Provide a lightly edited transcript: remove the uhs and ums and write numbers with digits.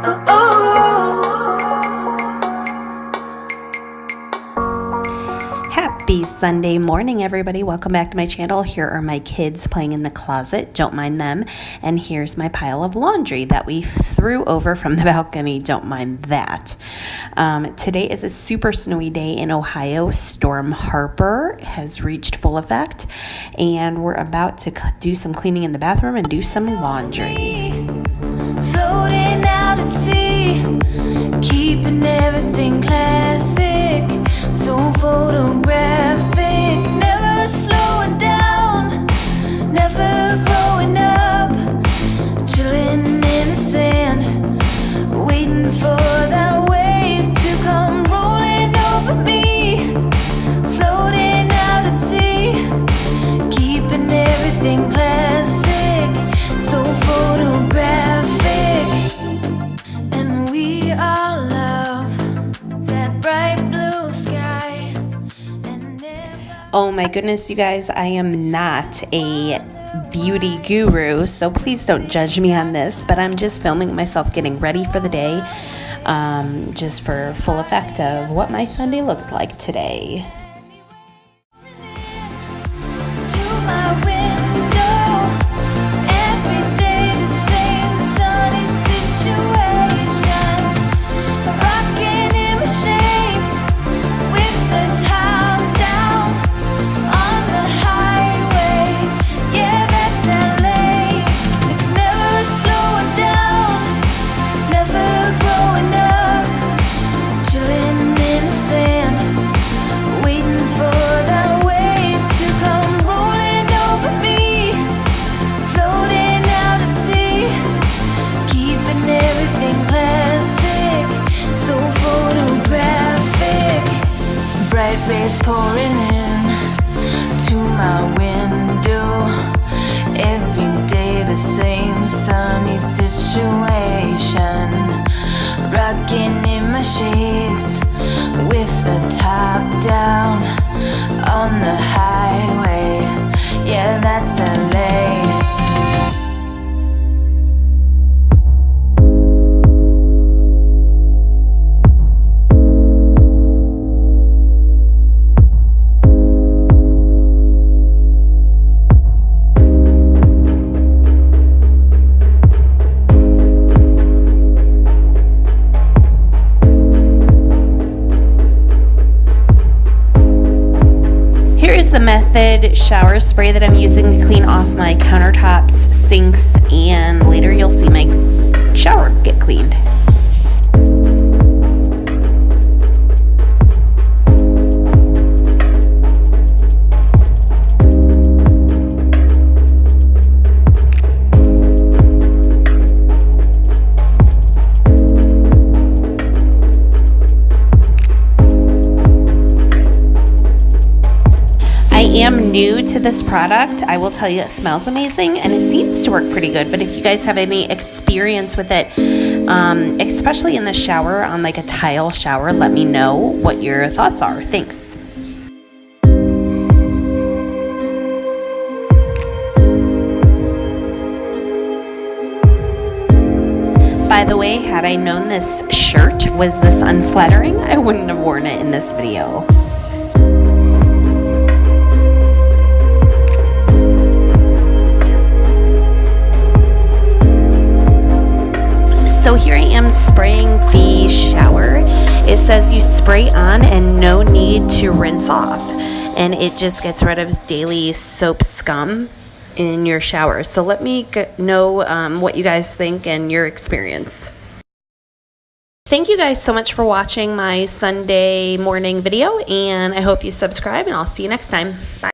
Oh, oh. Happy Sunday morning, everybody. Welcome back to my channel. Here are my kids playing in the closet. Don't mind them. And here's my pile of laundry that we threw over from the balcony. Don't mind that. Today is a super snowy day in Ohio. Storm Harper has reached full effect, and we're about to do some cleaning in the bathroom and do some laundry. Floating out at sea, keeping everything classic, so photographic, never slowing down, never growing up, chilling in the sand, waiting for that wave to come rolling over me. Floating out at sea, keeping everything classic, so photographic, and we all love that bright blue sky. Oh my goodness, you guys, I am not a beauty guru, so please don't judge me on this, but I'm just filming myself getting ready for the day, just for full effect of what my Sunday looked like today. To my window, every day the same sunny situation, rocking in my shades with the top down on the highway. Yeah, that's LA. Never slowing down, never growing up, chilling in the sand, waiting for that wave to come rolling over me. Floating out at sea, keeping everything classic, so photographic. Bright rays pouring in to my window, every day the same sunny situation, rocking in my shades with the top down on the highway. Yeah, that's LA. Here is the Method shower spray that I'm using to clean off my countertops, sinks, and later you'll see my shower get cleaned. I am new to this product. I will tell you, it smells amazing and it seems to work pretty good, but if you guys have any experience with it, especially in the shower, on like a tile shower, let me know what your thoughts are. Thanks. By the way, had I known this shirt was this unflattering, I wouldn't have worn it in this video. So here I am spraying the shower. It says you spray on and no need to rinse off. And it just gets rid of daily soap scum in your shower. So let me know what you guys think and your experience. Thank you guys so much for watching my Sunday morning video, and I hope you subscribe, and I'll see you next time. Bye.